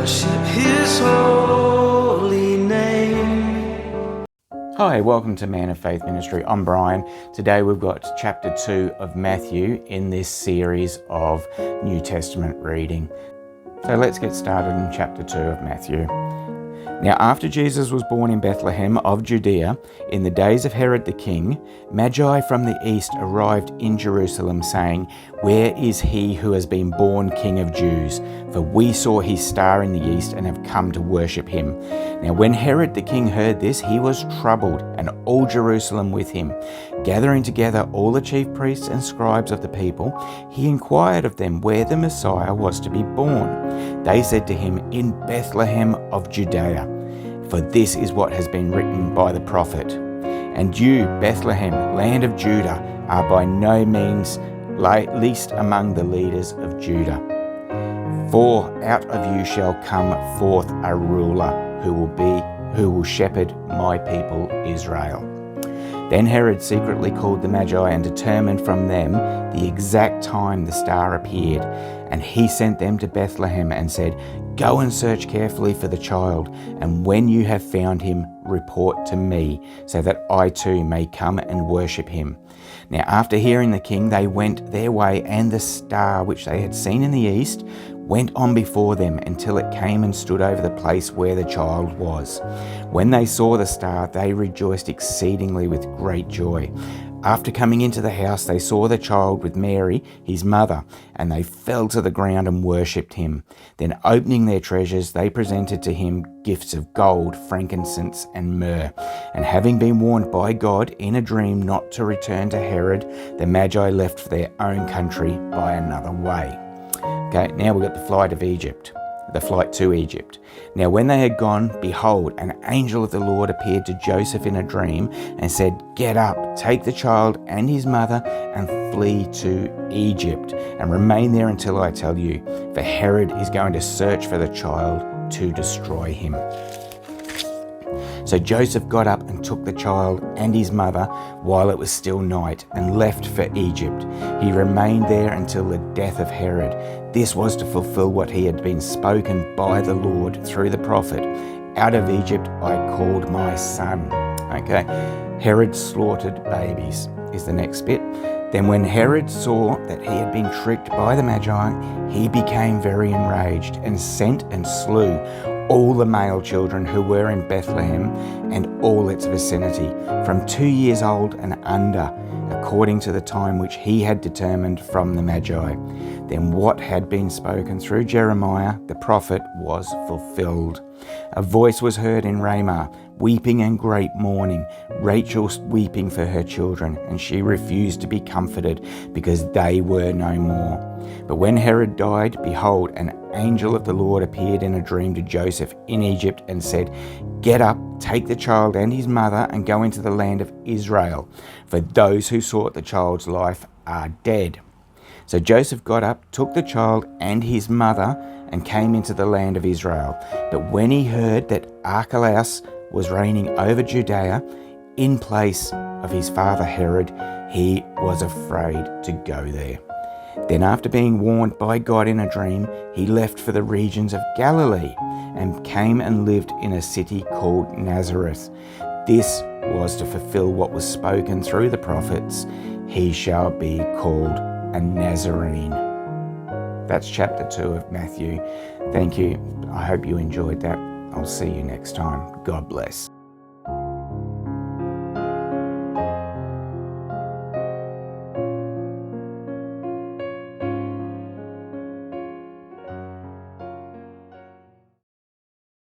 worship His holy name. Hi, welcome to Man of Faith Ministry. I'm Brian. Today we've got chapter 2 of Matthew in this series of New Testament reading. So let's get started in chapter 2 of Matthew. Now, after Jesus was born in Bethlehem of Judea, in the days of Herod the king, Magi from the east arrived in Jerusalem, saying, "Where is he who has been born King of Jews? For we saw his star in the east and have come to worship him." Now, when Herod the king heard this, he was troubled, and all Jerusalem with him. Gathering together all the chief priests and scribes of the people, he inquired of them where the Messiah was to be born. They said to him, "In Bethlehem of Judea. For this is what has been written by the prophet. And you, Bethlehem, land of Judah, are by no means least among the leaders of Judah. For out of you shall come forth a ruler who will shepherd my people Israel." Then Herod secretly called the Magi and determined from them the exact time the star appeared. And he sent them to Bethlehem and said, "Go and search carefully for the child, and when you have found him, report to me, so that I too may come and worship him." Now after hearing the king, they went their way, and the star which they had seen in the east went on before them until it came and stood over the place where the child was. When they saw the star, they rejoiced exceedingly with great joy. After coming into the house, they saw the child with Mary, his mother, and they fell to the ground and worshipped him. Then opening their treasures, they presented to him gifts of gold, frankincense, and myrrh. And having been warned by God in a dream not to return to Herod, the Magi left for their own country by another way. Okay, now we've got the flight to Egypt. Now when they had gone, behold, an angel of the Lord appeared to Joseph in a dream and said, "Get up, take the child and his mother and flee to Egypt, and remain there until I tell you, for Herod is going to search for the child to destroy him." So Joseph got up and took the child and his mother while it was still night and left for Egypt. He remained there until the death of Herod. This was to fulfill what he had been spoken by the Lord through the prophet, "Out of Egypt I called my son." Okay, Herod slaughtered babies is the next bit. Then when Herod saw that he had been tricked by the Magi, he became very enraged and sent and slew all the male children who were in Bethlehem and all its vicinity, from 2 years old and under, according to the time which he had determined from the Magi. Then what had been spoken through Jeremiah the prophet was fulfilled. A voice was heard in Ramah, weeping and great mourning, Rachel weeping for her children, and she refused to be comforted because they were no more. But when Herod died, behold, an angel of the Lord appeared in a dream to Joseph in Egypt and said, "Get up, take the child and his mother and go into the land of Israel, for those who sought the child's life are dead." So Joseph got up, took the child and his mother and came into the land of Israel. But when he heard that Archelaus was reigning over Judea in place of his father Herod, he was afraid to go there. Then after being warned by God in a dream, he left for the regions of Galilee and came and lived in a city called Nazareth. This was to fulfill what was spoken through the prophets, "He shall be called a Nazarene." That's chapter 2 of Matthew. Thank you. I hope you enjoyed that. I'll see you next time. God bless.